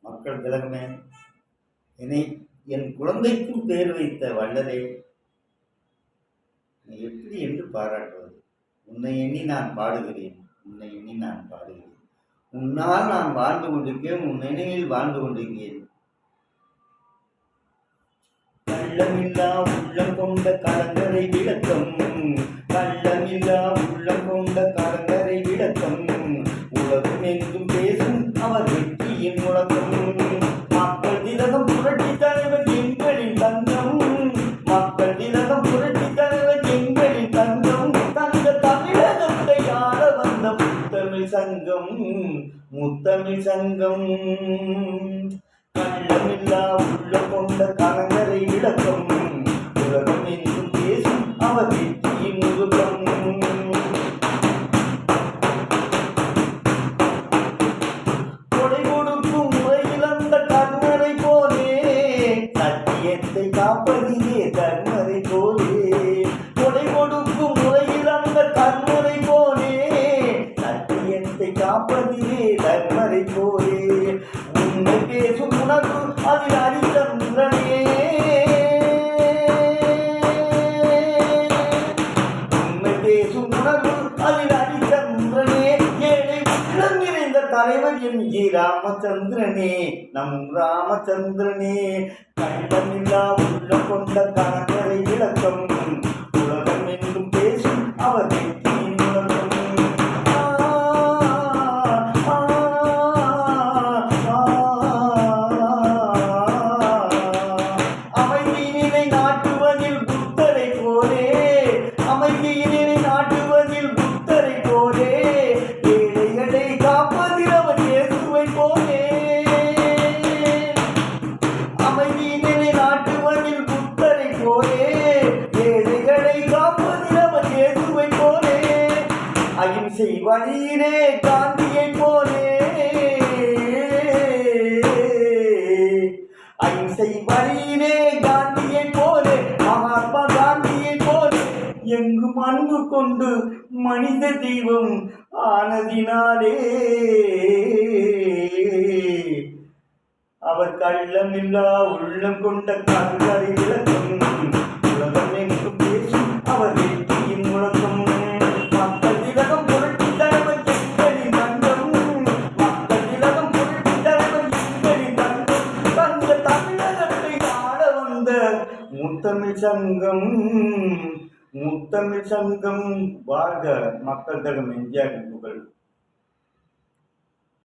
மக்கள் திலகமே, என்னை என் குழந்தைக்கும் பேர் வைத்த வள்ளலே, நீ எப்படி என்று பாராட்டுவது? உன்னை எண்ணி நான் பாடுகிறேன், உன்னை எண்ணி நான் பாடுகிறேன். உன்னால் நான் வாழ்ந்து கொண்டிருக்கேன், உன் நினைவில் வாழ்ந்து கொண்டிருக்கிறேன். கள்ளமில்லா உள்ளம் கொண்ட கலங்கரை விளக்கம், கள்ளமில்லா உள்ளம் கொண்ட கலங்கரை விளக்கம், உலகம் என்றும் பேசும் அவர் வெற்றியின் முழக்கம். மக்கள் திலகம் புரட்சி தலைவர் எங்களின் தங்கம், மக்கள் திலகம் புரட்சி தலைவர் எங்களின் தங்கம். தங்க தமிழகத்தை ஆள வந்த முத்தமிழ் சங்கம், முத்தமிழ் சங்கம். கள்ளமில்லா உள்ளம் கொண்ட கலங்கரை விளக்கம், உலகம் என்றும் பேசும் அவர் வெற்றியின் முழக்கம். கொடை கொடுக்கும் முறையில் அந்த கர்மரை போலே, சத்தியத்தை காப்பதிலே கர்மரை போலே. கொடை கொடுக்கும் முறையில் அந்த கர்மரை போலே, சத்தியத்தை காப்பதிலே கர்மரை போலே. உண்மை பேசும் உணர்வு அதில் ஹரிச்சந்திரனே, உண்மை பேசும் உணர்வு அதில் ஹரிச்சந்திரனே. ஏழை உள்ளம் நிறைந்த தலைவர் என் ஜி ராமச்சந்திரனே, நம் ராமச்சந்திரனே. கள்ளமில்லா உள்ளம் கொண்ட கலங்கரை விளக்கம், உலகம் என்றும் பேசும் அவர் வெற்றியின் முழக்கம். அமைதியினை நாட்டுவதில் புத்தரை போலே, அமைதியினை நாட்டுவதில் புத்தரை போலே, ஏழைகளை காப்பதில் அவர் இயேசுவை போலே. அமைதியினை நாட்டுவதில் புத்தரை போலே, ஏழைகளை காப்பதில் அவர் இயேசுவை போலே. அகிம்சை வழியிலே காந்தியை போலே, அகிம்சை வழியிலே காந்தியை போலே, மகாத்மா காந்தியை போலே. எங்கும் அன்பு கொண்டு மனித தெய்வம் ஆனதினாலே, அவர் கள்ளமில்லா உள்ளம் கொண்ட கலங்கரை விளக்கம், உலகம் எங்கும் பேசும் அவர் வெற்றியின் முழக்கம். மக்கள் திலகம் புரட்சி தலைவர் எங்களின் தங்கம், மக்கள் திலகம் புரட்சி தலைவர் எங்களின் தங்கம். தங்க தமிழகத்தை ஆள வந்த முத்தமிழ் சங்கம், முத்தமிழ் சங்கம். வாழ்க மக்கள் திலகம் எம்ஜிஆர் புகழ்.